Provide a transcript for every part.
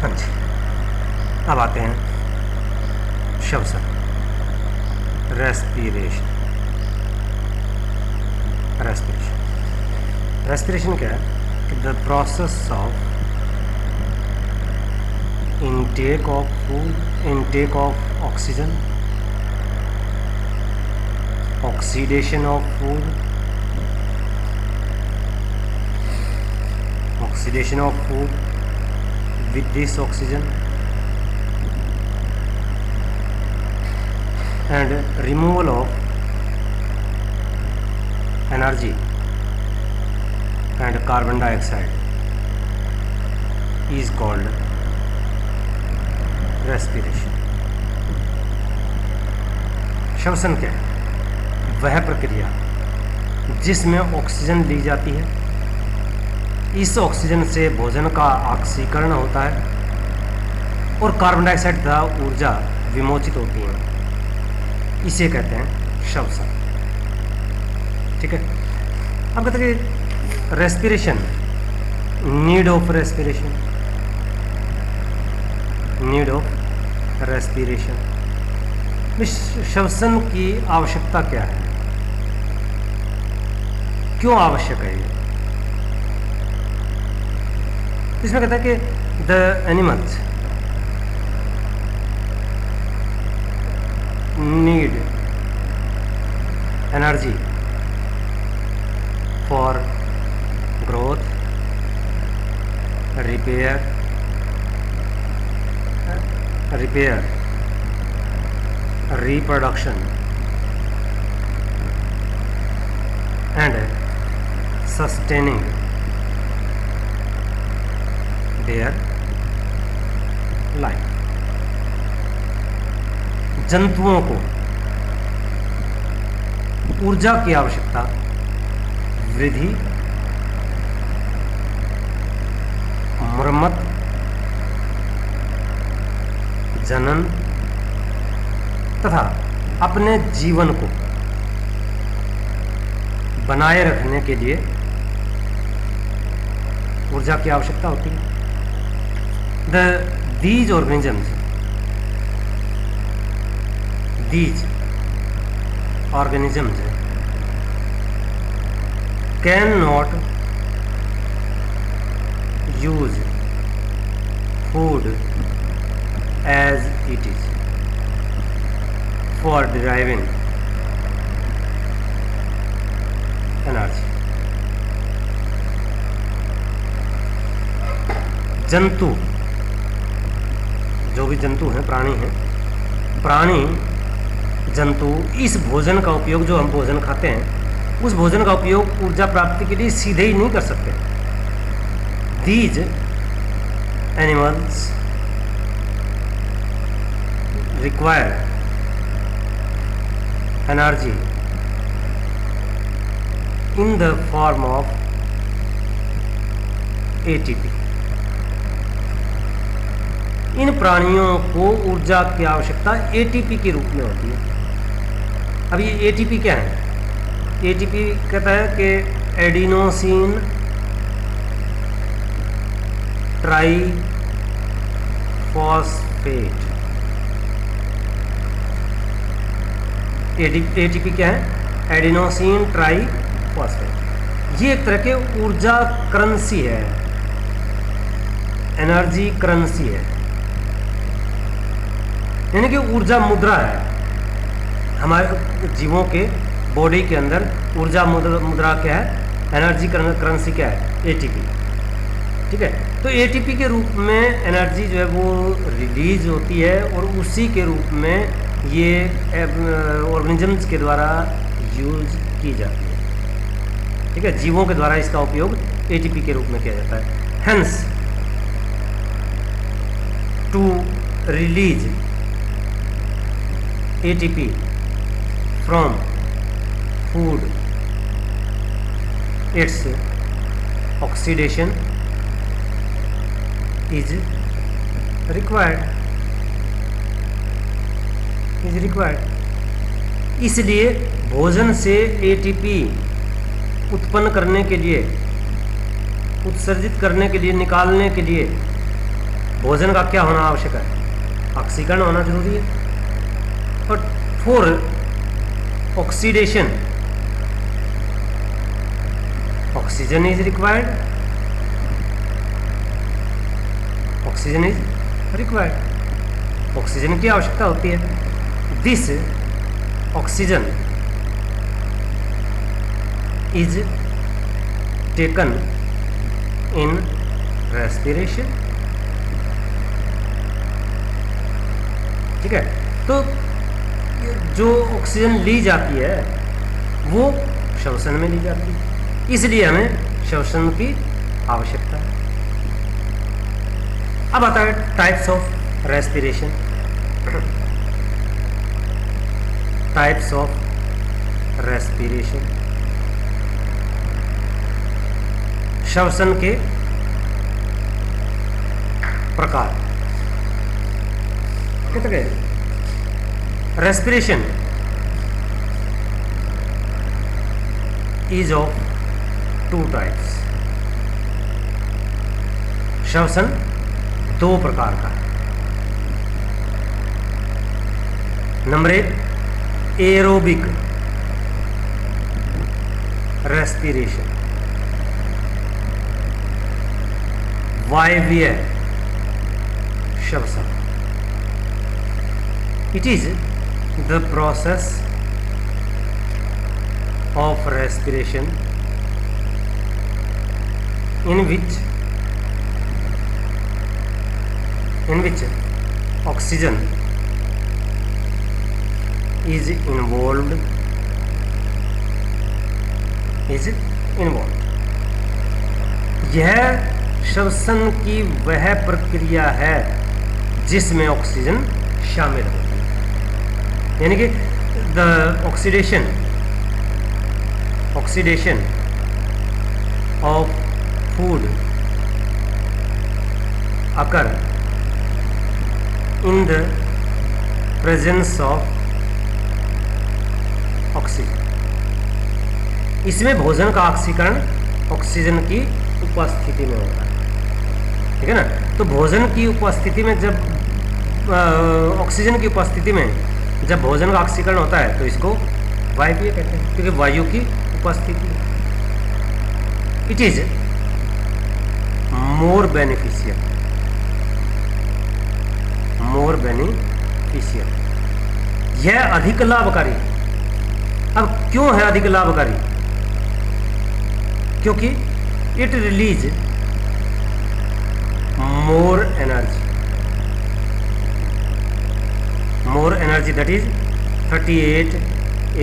हाँ जी, अब आते हैं श्वसन, रेस्पिरेशन। रेस्पिरेशन क्या है कि the process of intake of food, intake of oxygen, oxidation of food, oxidation of food with this oxygen, and removal of energy and carbon dioxide is called respiration. श्वसन क्या है? वह प्रक्रिया जिसमें ऑक्सीजन ली जाती है, इस ऑक्सीजन से भोजन का ऑक्सीकरण होता है और कार्बन डाइऑक्साइड तथा ऊर्जा विमोचित होती है, इसे कहते हैं श्वसन। ठीक है। अब कहते हैं कि respiration, need of respiration, need of respiration, श्वसन की आवश्यकता क्या है, क्यों आवश्यक है ये? इसमें कहता है कि the animals need energy for growth, repair, reproduction and sustaining their life। जंतुओं को ऊर्जा की आवश्यकता वृद्धि, मरम्मत, जनन तथा अपने जीवन को बनाए रखने के लिए ऊर्जा की आवश्यकता होती है। These organisms can not use food as it is for deriving energy। जंतु, जो भी जंतु हैं, प्राणी हैं, प्राणी जंतु इस भोजन का उपयोग, जो हम भोजन खाते हैं, उस भोजन का उपयोग ऊर्जा प्राप्ति के लिए सीधे ही नहीं कर सकते। These animals require energy in the form of ATP। इन प्राणियों को ऊर्जा की आवश्यकता ATP के रूप में होती है। अब ये ATP क्या है? ATP कहता है कि एडिनोसिन ट्राइफॉस्फेट। ATP क्या है? Adenosine triphosphate. ये एक तरह के ऊर्जा करेंसी है, एनर्जी करेंसी है, यानी कि ऊर्जा मुद्रा है। हमारे जीवों के बॉडी के अंदर ऊर्जा मुद्रा क्या है? एनर्जी करेंसी क्या है? ATP। ठीक है। तो ATP के रूप में एनर्जी जो है वो रिलीज होती है और उसी के रूप में ये ऑर्गेनिजम्स के द्वारा यूज की जाती है। ठीक है। जीवों के द्वारा इसका उपयोग ATP के रूप में किया जाता है। Hence to release ATP from food, it's oxidation is required। इसलिए भोजन से ATP उत्पन्न करने के लिए, उत्सर्जित करने के लिए, निकालने के लिए भोजन का क्या होना आवश्यक है? ऑक्सीकरण होना जरूरी है। और for oxidation oxygen is required, oxygen is required, oxygen की आवश्यकता होती है। This oxygen is taken in respiration. ठीक है, तो जो ऑक्सीजन ली जाती है वो श्वसन में ली जाती है, इसलिए हमें श्वसन की आवश्यकता है। अब आता है types of respiration. Types of respiration, श्वसन के प्रकार। कितने? Respiration is of 2 types. श्वसन 2 प्रकार का है। नंबर 1 एरोबिक रेस्पिरेशन, वायवीय श्वसन। It is the process of respiration in which oxygen is involved. यह श्वसन की वह प्रक्रिया है जिसमें ऑक्सीजन शामिल होती है। यानी कि the oxidation of food occur in the presence of oxygen. इसमें भोजन का ऑक्सीकरण ऑक्सीजन की उपस्थिति में होता है। ठीक है ना, तो भोजन की उपस्थिति में जब ऑक्सीजन की उपस्थिति में जब भोजन का ऑक्सीकरण होता है तो इसको वायवीय कहते हैं, क्योंकि वायु की उपस्थिति। इट इज मोर बेनिफिशियल, यह अधिक लाभकारी। अब क्यों है अधिक लाभकारी? क्योंकि it release more energy, that is 38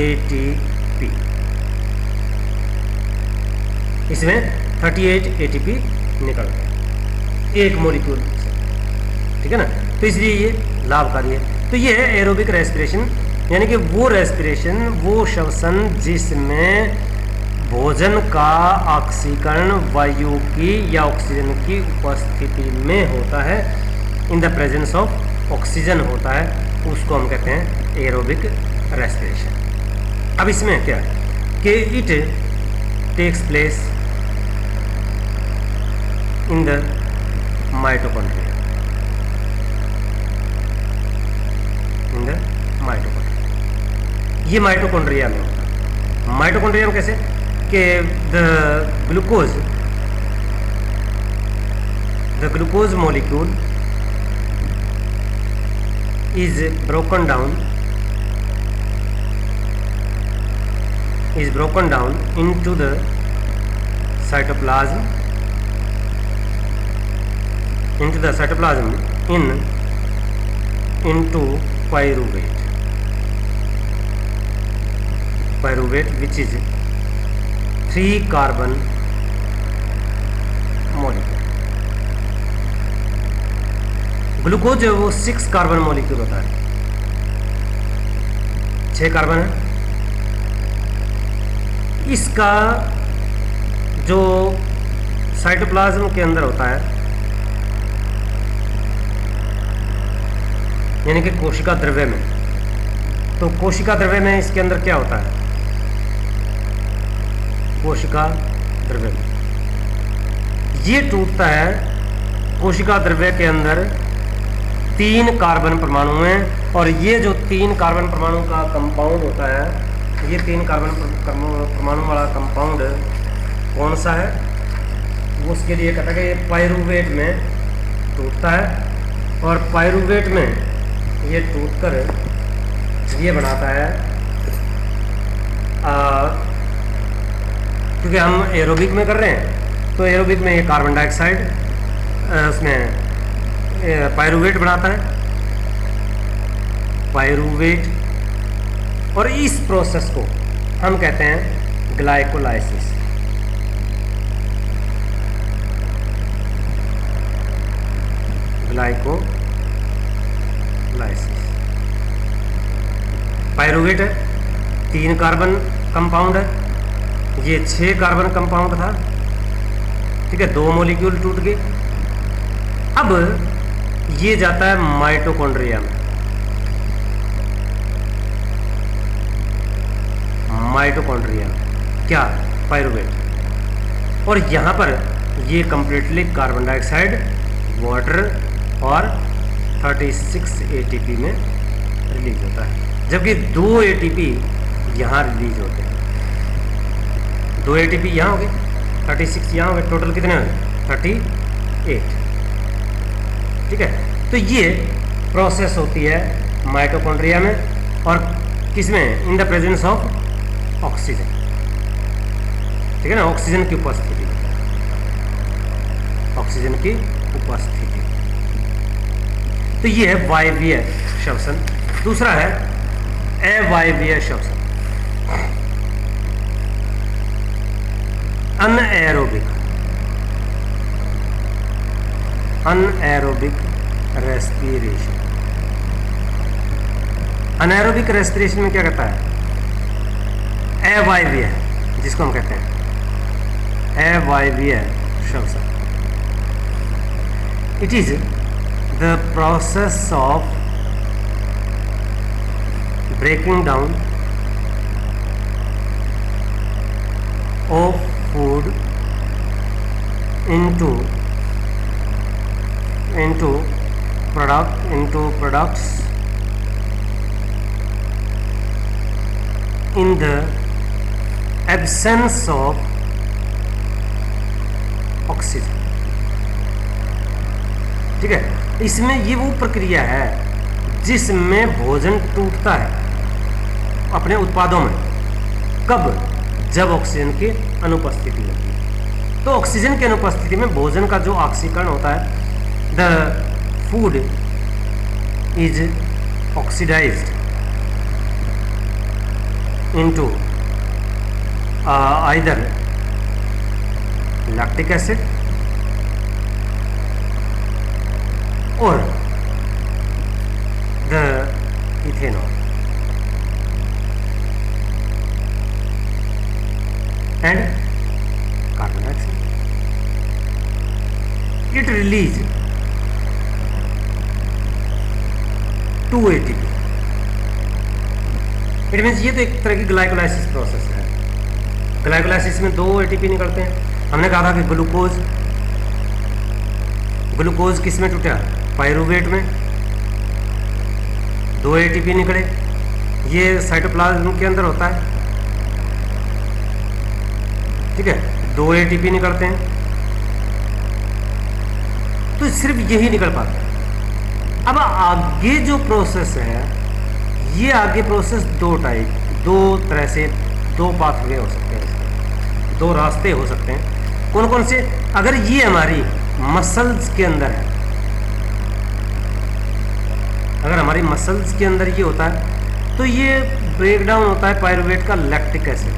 ATP। इसमें 38 ATP निकलते हैं एक मॉलिक्यूल से। ठीक है ना, तो इसलिए ये लाभकारी है। तो ये है एरोबिक रेस्पिरेशन, यानी कि वो रेस्पिरेशन, वो श्वसन जिसमें भोजन का ऑक्सीकरण वायु की या ऑक्सीजन की उपस्थिति में होता है, इन द प्रेजेंस ऑफ ऑक्सीजन होता है, उसको हम कहते हैं एरोबिक रेस्पिरेशन। अब इसमें क्या है कि it takes place in the mitochondria, ये माइटोकॉन्ड्रिया में होता है। माइटोकॉन्ड्रिया में कैसे कि the glucose molecule is broken down into the cytoplasm into pyruvate, which is 3 carbon molecule। Glucose जो है वो 6 कार्बन मॉलिक्यूल होता है, 6 कार्बन है। इसका जो साइटोप्लाज्म के अंदर होता है, यानी कि कोशिका द्रव्य में, तो कोशिका द्रव्य में इसके अंदर क्या होता है? कोशिका द्रव्य में ये टूटता है कोशिका द्रव्य के अंदर 3 कार्बन परमाणु हैं, और ये जो 3 कार्बन परमाणु का कंपाउंड होता है, ये 3 कार्बन परमाणु वाला कंपाउंड कौन सा है, वो उसके लिए कहता है कि ये पाइरूवेट में टूटता है, और पाइरूवेट में ये टूटकर ये बनाता है, क्योंकि हम एरोबिक में कर रहे हैं, तो एरोबिक में ये कार्बन डाइऑक्साइड उसमें पाइरूवेट बनाता है, पाइरूवेट, और इस प्रोसेस को हम कहते हैं ग्लाइकोलाइसिस। ग्लाइकोलाइसिस, पाइरूवेट है, 3 कार्बन कंपाउंड है, ये 6 कार्बन कंपाउंड था, ठीक है, 2 मॉलिक्यूल टूट गए। अब ये जाता है माइटोकॉन्ड्रिया में, माइटोकॉन्ड्रिया क्या, पाइरूवेट, और यहाँ पर ये कंप्लीटली कार्बन डाइऑक्साइड, वाटर और 36 ATP में रिलीज होता है, जबकि 2 ATP यहाँ रिलीज होते हैं। 2 ATP यहाँ हो गए, 36 यहाँ हो गए, टोटल कितने हो गए, 38, ठीक है। तो ये प्रोसेस होती है माइटोकॉन्ड्रिया में, और किसमें, इन द प्रेजेंस ऑफ ऑक्सीजन, ठीक है ना, ऑक्सीजन की उपस्थिति, ऑक्सीजन की उपस्थिति। तो ये है वायवीय श्वसन। दूसरा है अवायवीय श्वसन, anaerobic, anaerobic respiration. Anaerobic respiration में क्या कहता है, अवायवीय, जिसको हम कहते हैं अवायवीय श्वसन। It is the process of breaking down of food into products in the absence of oxygen. ठीक है, इसमें ये वो प्रक्रिया है जिसमें भोजन टूटता है अपने उत्पादों में, कब, जब ऑक्सीजन की अनुपस्थिति होती है। तो ऑक्सीजन की अनुपस्थिति में भोजन का जो ऑक्सीकरण होता है, the food is oxidised into either lactic acid और the ethanol and carbon dioxide. It release 2 ATP. It means ये तो एक तरह की ग्लाइकोलाइसिस प्रोसेस है। ग्लाइकोलाइसिस में 2 ATP निकलते हैं। हमने कहा था कि ग्लूकोज किस में टूटा, पाइरूवेट में 2 ATP निकले। ये साइटोप्लाज्म के अंदर होता है, ठीक है, 2 ATP निकलते हैं। तो सिर्फ यही निकल पाता है। अब आगे जो प्रोसेस है, ये आगे प्रोसेस दो तरह से 2 पाथवे हो सकते हैं, 2 रास्ते हो सकते हैं। कौन कौन से? अगर ये हमारी मसल्स के अंदर है, अगर हमारी मसल्स के अंदर ये होता है तो ये ब्रेक डाउन होता है पाइरूवेट का lactic acid,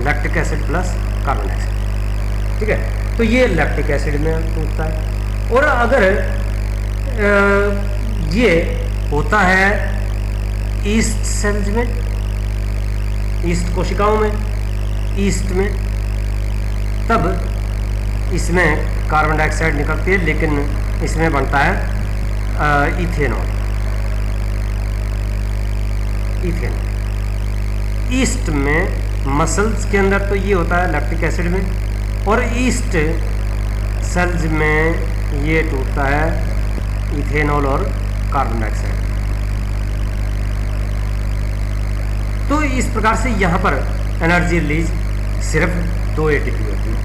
lactic acid plus carbon dioxide, ठीक है। तो ये लैक्टिक एसिड में टूटता है। और अगर ये होता है ईस्ट सेल्स में, ईस्ट कोशिकाओं में, ईस्ट में, तब इसमें कार्बन डाइऑक्साइड निकलती है, लेकिन इसमें बनता है इथेनॉल। ईस्ट में, मसल्स के अंदर तो ये होता है लैक्टिक एसिड में, और ईस्ट सेल्स में ये टूटता है इथेनॉल और कार्बन डाइऑक्साइड। तो इस प्रकार से यहाँ पर एनर्जी रिलीज सिर्फ 2 एटीपी होती है।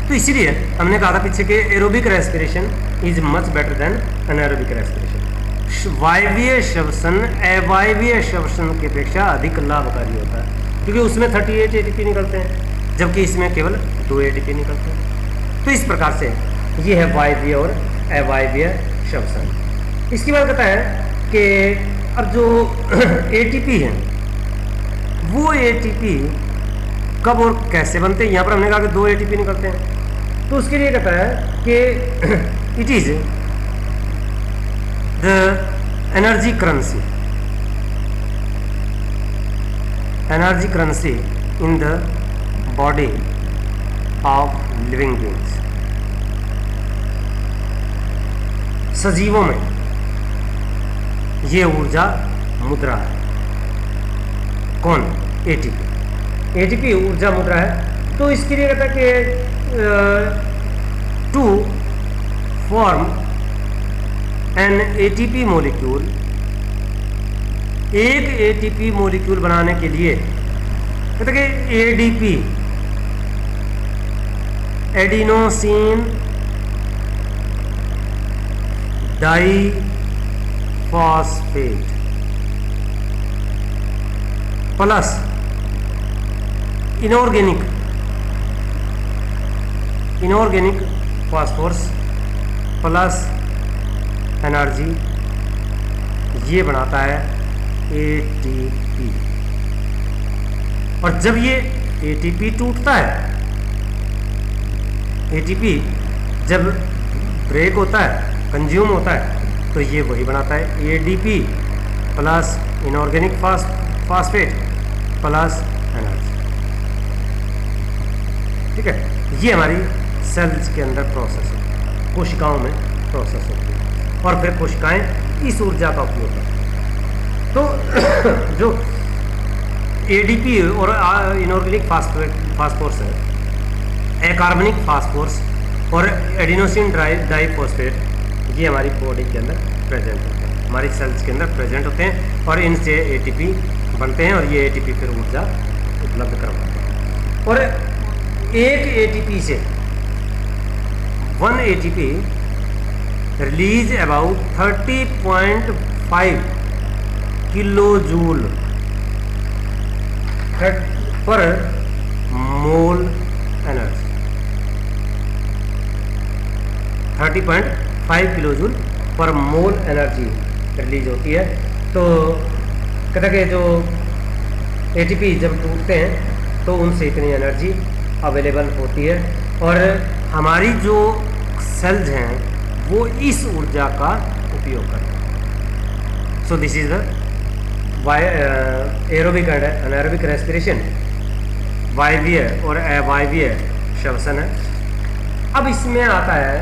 तो इसीलिए हमने कहा था पीछे के aerobic respiration is much better than anaerobic respiration. वायवीय श्वसन अवायवीय श्वसन की अपेक्षा अधिक लाभकारी होता है, क्योंकि उसमें 38 एटीपी निकलते हैं, जबकि इसमें केवल 2 एटीपी निकलते हैं। तो इस प्रकार से ये है वायवीय और अवायवीय श्वसन। इसके बाद कहता है कि अब जो एटीपी है वो एटीपी कब और कैसे बनते हैं। यहाँ पर हमने कहा कि 2 एटीपी निकलते हैं, तो उसके लिए कहता है कि it is the energy currency in the body of living beings. सजीवों में ये ऊर्जा मुद्रा है। कौन? एटीपी। एटीपी ऊर्जा मुद्रा है। तो इसके लिए कहता है कि to form an ATP molecule, एक एटीपी मॉलिक्यूल बनाने के लिए कहते कि ADP adenosine diphosphate plus inorganic phosphorus plus energy, ये बनाता है एटीपी। और जब ये एटीपी टूटता है, एटीपी जब ब्रेक होता है, कंज्यूम होता है, तो ये वही बनाता है ADP plus inorganic phosphate plus energy. ठीक है, ये हमारी सेल्स के अंदर प्रोसेस होती है, कोशिकाओं में प्रोसेस होती है, और फिर कोशिकाएं इस ऊर्जा का उपयोग करती हैं। तो जो एडीपी और इनऑर्गेनिक फास्फोरस है, अकार्बनिक फास्फोरस और एडिनोसिन डाइफॉस्फेट, ये हमारी बॉडी के अंदर प्रेजेंट होते हैं, हमारी सेल्स के अंदर प्रेजेंट होते हैं, और इनसे एटीपी बनते हैं, और ये एटीपी फिर ऊर्जा उपलब्ध करवाते हैं। और एक एटीपी से 1 ATP release about 30.5 kilo joule पर मोल एनर्जी। 30.5 किलो जूल पर मोल एनर्जी रिलीज होती है। तो कहते कि जो एटीपी जब टूटते हैं तो उनसे इतनी एनर्जी अवेलेबल होती है, और हमारी जो सेल्स हैं वो इस ऊर्जा का उपयोग करते हैं। So this is the aerobic and anaerobic respiration, वायवीय और अवायवीय श्वसन है। अब इसमें आता है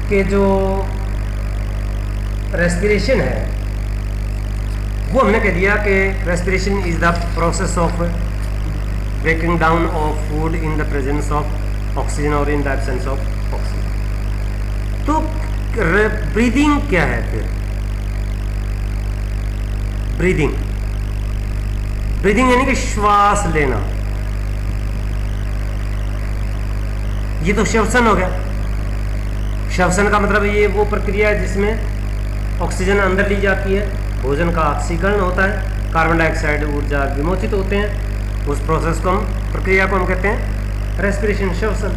कि जो रेस्पिरेशन है वो हमने कह दिया कि respiration is the process of breaking down of food in the presence of oxygen और in the absence of oxygen. तो ब्रीदिंग क्या है फिर? ब्रीदिंग यानी कि श्वास लेना, ये तो श्वसन हो गया। श्वसन का मतलब ये वो प्रक्रिया है जिसमें ऑक्सीजन अंदर ली जाती है, भोजन का ऑक्सीकरण होता है, कार्बन डाइऑक्साइड ऊर्जा विमोचित होते हैं, उस प्रोसेस को हम, प्रक्रिया को हम कहते हैं रेस्पिरेशन, श्वसन।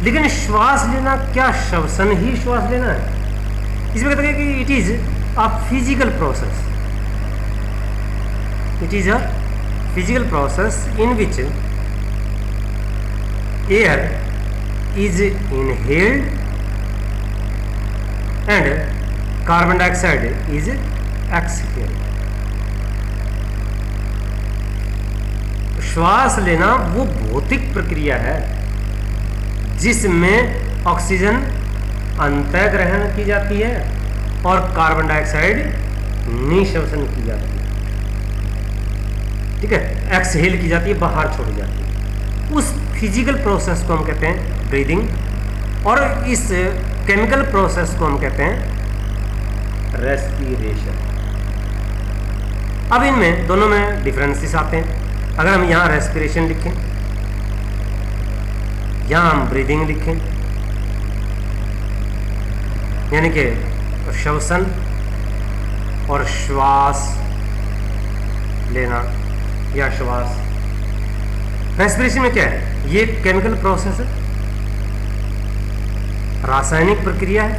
लेकिन श्वास लेना क्या श्वसन ही श्वास लेना है? इसमें कहते हैं कि it is a physical process, it is a physical process in which air is inhaled and carbon dioxide is exhaled। श्वास लेना वो भौतिक प्रक्रिया है जिसमें ऑक्सीजन अंतःग्रहण की जाती है और कार्बन डाइऑक्साइड निःश्वसन की जाती है। ठीक है, एक्सहेल की जाती है, बाहर छोड़ी जाती है। उस फिजिकल प्रोसेस को हम कहते हैं ब्रीदिंग, और इस केमिकल प्रोसेस को हम कहते हैं रेस्पिरेशन। अब इनमें दोनों में डिफरेंसेस आते हैं। अगर हम यहाँ रेस्पिरेशन लिखें, यहाँ हम ब्रीदिंग लिखें, यानी कि श्वसन और श्वास लेना या श्वास। रेस्पिरेशन में क्या है? ये केमिकल प्रोसेस है, रासायनिक प्रक्रिया है,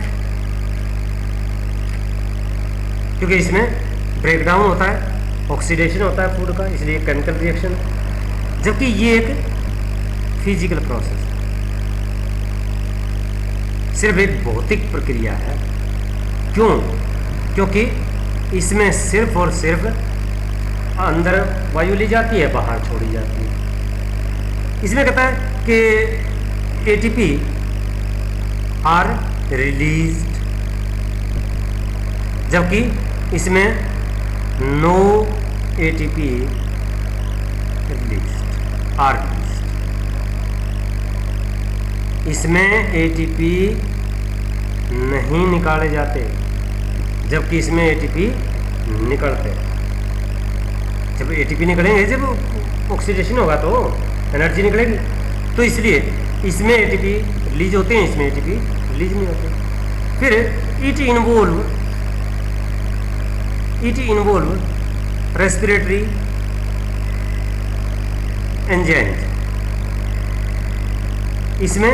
क्योंकि इसमें ब्रेकडाउन होता है, ऑक्सीडेशन होता है फूड का, इसलिए केमिकल रिएक्शन। जबकि ये एक फिजिकल प्रोसेस है, सिर्फ एक भौतिक प्रक्रिया है। क्यों? क्योंकि इसमें सिर्फ और सिर्फ अंदर वायु ली जाती है, बाहर छोड़ी जाती है। इसमें कहता है कि एटीपी आर रिलीज्ड, जबकि इसमें no ATP released, are released. इसमें एटीपी नहीं निकाले जाते, जबकि इसमें एटीपी निकलते। जब एटीपी निकलेंगे, जब ऑक्सीडेशन होगा तो एनर्जी निकलेगी, तो इसलिए इसमें एटीपी रिलीज होते हैं, इसमें एटीपी रिलीज नहीं होते। फिर इट इन्वॉल्व रेस्पिरेटरी एंजाइम्स। इसमें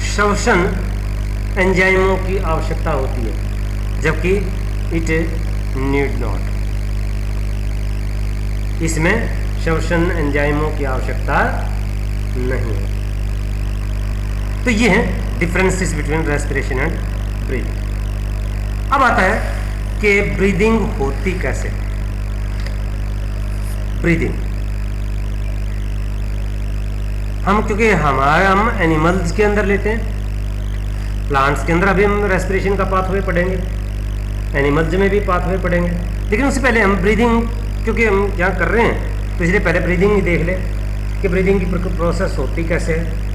श्वसन एंजाइमों की आवश्यकता होती है, जबकि इट नीड नॉट। इसमें श्वसन एंजाइमों की आवश्यकता नहीं है। तो ये है differences between respiration and breathing. अब आता है कि ब्रीदिंग होती कैसे। ब्रीदिंग क्योंकि हम एनिमल्स के अंदर लेते हैं, प्लांट्स के अंदर अभी हम रेस्पिरेशन का पाथवे पढ़ेंगे, एनिमल्स में भी पाथवे पढ़ेंगे, लेकिन उससे पहले हम ब्रीदिंग, क्योंकि हम यहाँ कर रहे हैं तो इसलिए पहले ब्रीदिंग ही देख ले कि ब्रीदिंग की प्रोसेस होती कैसे है।